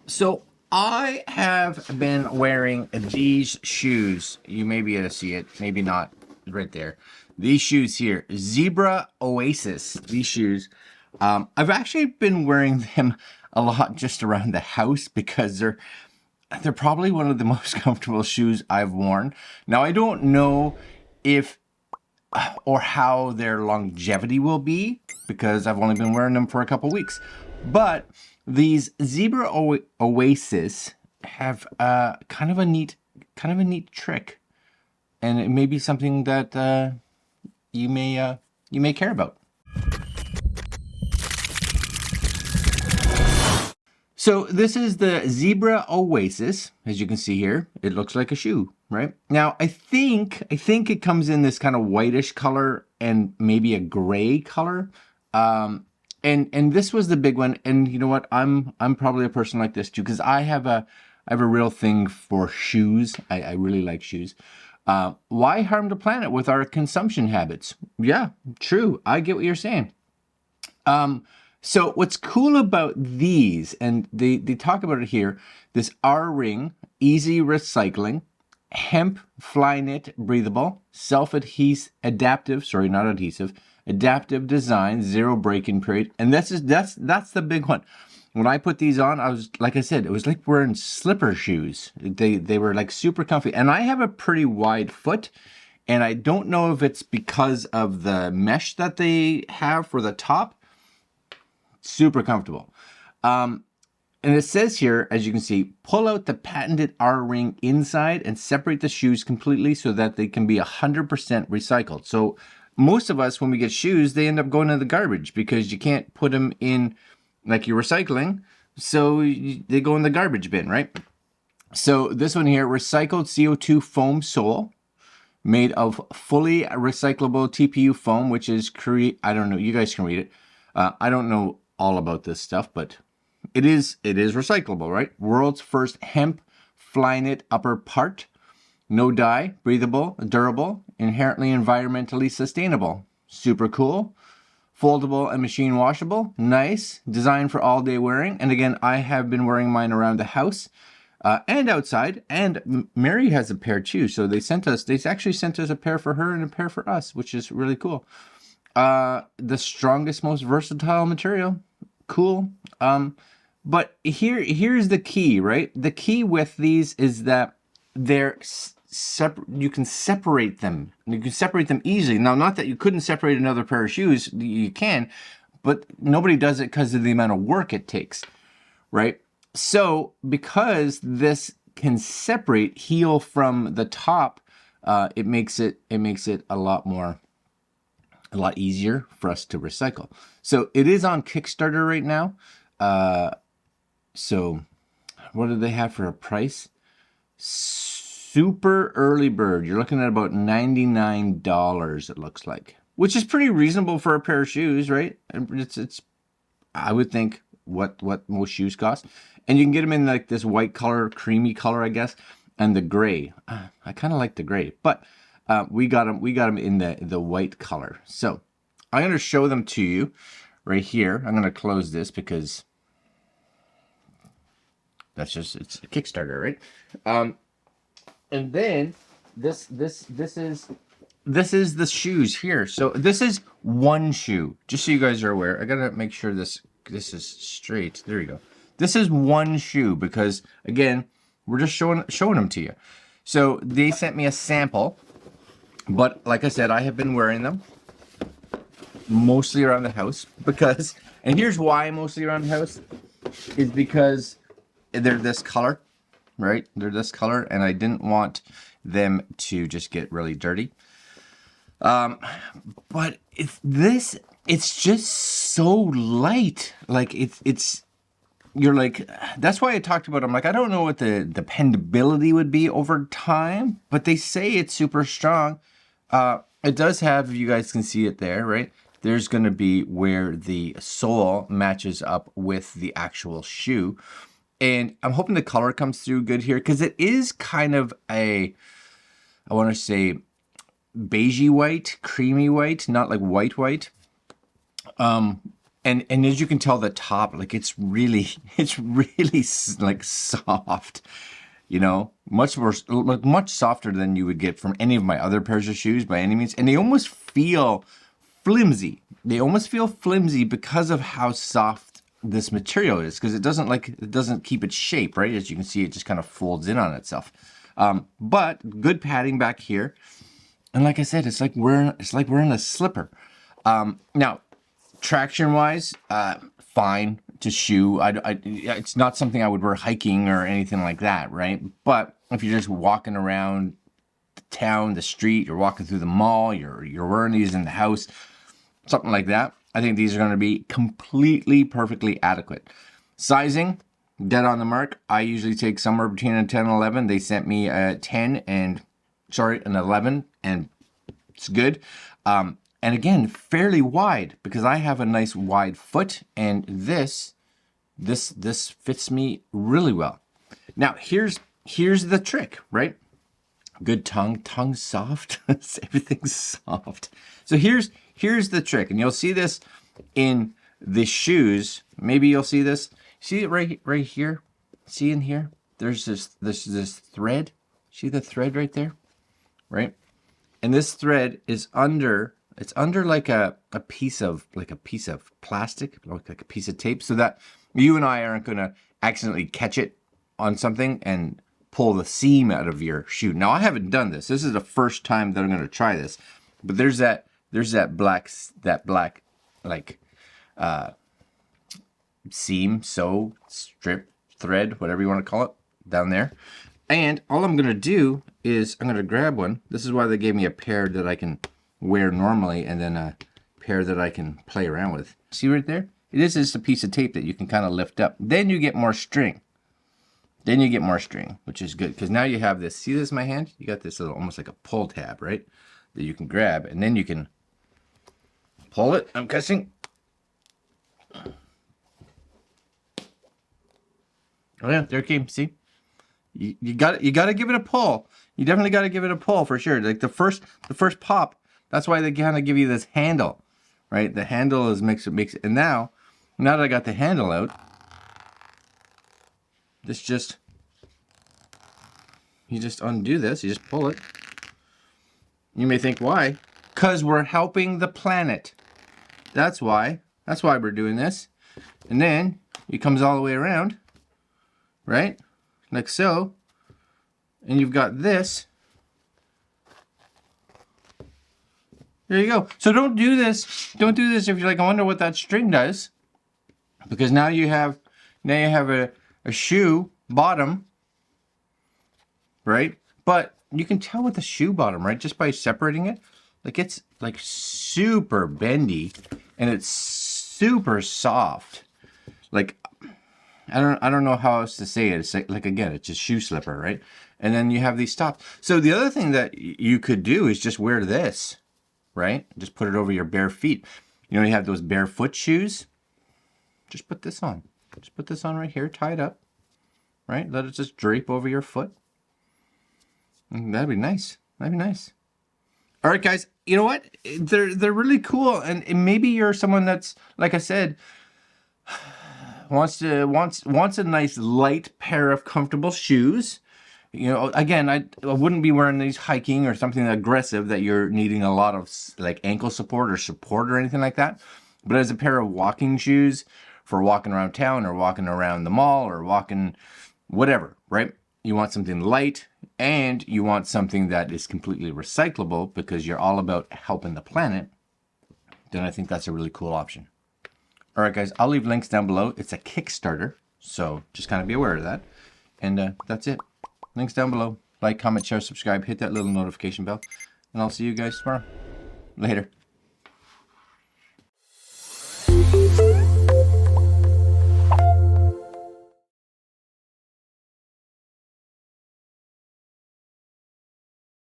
So I have been wearing these shoes. You may be able to see it, maybe not right there. These shoes here, Zebra Oasis. These shoes. I've actually been wearing them a lot just around the house because they're probably one of the most comfortable shoes I've worn. Now I don't know if or how their longevity will be because I've only been wearing them for a couple weeks. But these Zebra Oasis have kind of a neat trick, and it may be something that you may care about. So this is the Zebra Oasis. As you can see here, it looks like a shoe, right? Now, I think it comes in this kind of whitish color and maybe a gray color. And this was the big one. And you know what? I'm probably a person like this too, because I have a real thing for shoes. I really like shoes. Why harm the planet with our consumption habits? Yeah, true. I get what you're saying. So what's cool about these, and they talk about it here, this R-ring, easy recycling, hemp, fly knit, breathable, self-adhesive, adaptive design, zero break-in period. And that's the big one. When I put these on, I was, like I said, it was like wearing slipper shoes. They were like super comfy. And I have a pretty wide foot. And I don't know if it's because of the mesh that they have for the top. Super comfortable. And it says here, as you can see, pull out the patented R-ring inside and separate the shoes completely so that they can be 100% recycled. So most of us, when we get shoes, they end up going in the garbage because you can't put them in like you're recycling. So they go in the garbage bin, right? So this one here, recycled CO2 foam sole made of fully recyclable TPU foam, which is I don't know, you guys can read it. I don't know all about this stuff, but it is recyclable, right? World's first hemp fly knit upper part. No dye, breathable, durable, inherently environmentally sustainable. Super cool. Foldable and machine washable. Nice. Designed for all day wearing. And again, I have been wearing mine around the house and outside. And Mary has a pair too. So they actually sent us a pair for her and a pair for us, which is really cool. The strongest, most versatile material. Cool. But here's the key, right? The key with these is that they're you can separate them. You can separate them easily. Now, not that you couldn't separate another pair of shoes, you can, but nobody does it because of the amount of work it takes, right? So because this can separate heel from the top, it makes it a lot easier for us to recycle. So it is on Kickstarter right now. So what do they have for a price? Super early bird. You're looking at about $99, it looks like, which is pretty reasonable for a pair of shoes, right? It's I would think what most shoes cost. And you can get them in like this white color, creamy color, I guess, and the gray. I kind of like the gray, but we got them in the white color. So I'm going to show them to you right here. I'm going to close this because it's a Kickstarter, right? And then this is the shoes here. So this is one shoe. Just so you guys are aware, I got to make sure this is straight. There you go. This is one shoe because again, we're just showing them to you. So they sent me a sample. But like I said, I have been wearing them mostly around the house because, and here's why mostly around the house, is because they're this color, right? They're this color, and I didn't want them to just get really dirty. But it's just so light. Like you're like, that's why I talked about, I'm like, I don't know what the dependability would be over time, but they say it's super strong. It does have, you guys can see it there, right? There's going to be where the sole matches up with the actual shoe. And I'm hoping the color comes through good here because it is kind of I want to say beigey white, creamy white, not like white. And as you can tell, the top, like it's really like soft, you know, much softer than you would get from any of my other pairs of shoes by any means. And they almost feel flimsy. They almost feel flimsy because of how soft this material is, because it doesn't keep its shape, right? As you can see, it just kind of folds in on itself. But good padding back here. And like I said, it's like we're in a slipper. Now, traction wise, fine to shoe. It's not something I would wear hiking or anything like that, right? But if you're just walking around the town, the street, you're walking through the mall, you're wearing these in the house, something like that, I think these are going to be completely perfectly adequate. Sizing, dead on the mark. I usually take somewhere between a 10 and 11. They sent me a 10 and an 11, and it's good. And again, fairly wide, because I have a nice wide foot, and this fits me really well. Now, here's the trick, right? Good tongue soft. Everything's soft. So here's the trick, and you'll see this in the shoes. Maybe you'll see this. See it right here? See in here? There's this thread. See the thread right there? Right? And this thread is under, it's under like a piece of plastic, like a piece of tape, so that you and I aren't going to accidentally catch it on something and pull the seam out of your shoe. Now, I haven't done this. This is the first time that I'm going to try this. But there's that black like seam, sew, strip, thread, whatever you want to call it, down there. And all I'm going to do is I'm going to grab one. This is why they gave me a pair that I can wear normally, and then a pair that I can play around with. See right there? It is just a piece of tape that you can kind of lift up. Then you get more string. Which is good, because now you have this. See this in my hand? You got this little, almost like a pull tab, right? That you can grab, and then you can pull it. I'm guessing. Oh yeah, there it came. See? You got to give it a pull. You definitely got to give it a pull for sure. Like the first pop. That's why they kind of give you this handle, right? The handle is makes it. And now that I got the handle out, you just undo this. You just pull it. You may think, why? Because we're helping the planet. That's why. That's why we're doing this. And then it comes all the way around, right? Like so. And you've got this. There you go. So don't do this. Don't do this if you're like, I wonder what that string does. Because now you have a shoe bottom, right? But you can tell with the shoe bottom, right? Just by separating it. Like it's like super bendy and it's super soft. Like I don't know how else to say it. It's like again, it's just shoe slipper, right? And then you have these stops. So the other thing that you could do is just wear this, right? Just put it over your bare feet. You know, you have those barefoot shoes. Just put this on. Just put this on right here, tie it up, right? Let it just drape over your foot. And that'd be nice. That'd be nice. All right, guys. You know what? They're really cool, and maybe you're someone that's, like I said, wants a nice light pair of comfortable shoes. You know, again, I wouldn't be wearing these hiking or something aggressive that you're needing a lot of like ankle support or anything like that. But as a pair of walking shoes for walking around town or walking around the mall or walking whatever, right? You want something light and you want something that is completely recyclable because you're all about helping the planet. Then I think that's a really cool option. All right, guys, I'll leave links down below. It's a Kickstarter, so just kind of be aware of that. And that's it. Links down below. Like, comment, share, subscribe, hit that little notification bell, and I'll see you guys tomorrow. Later.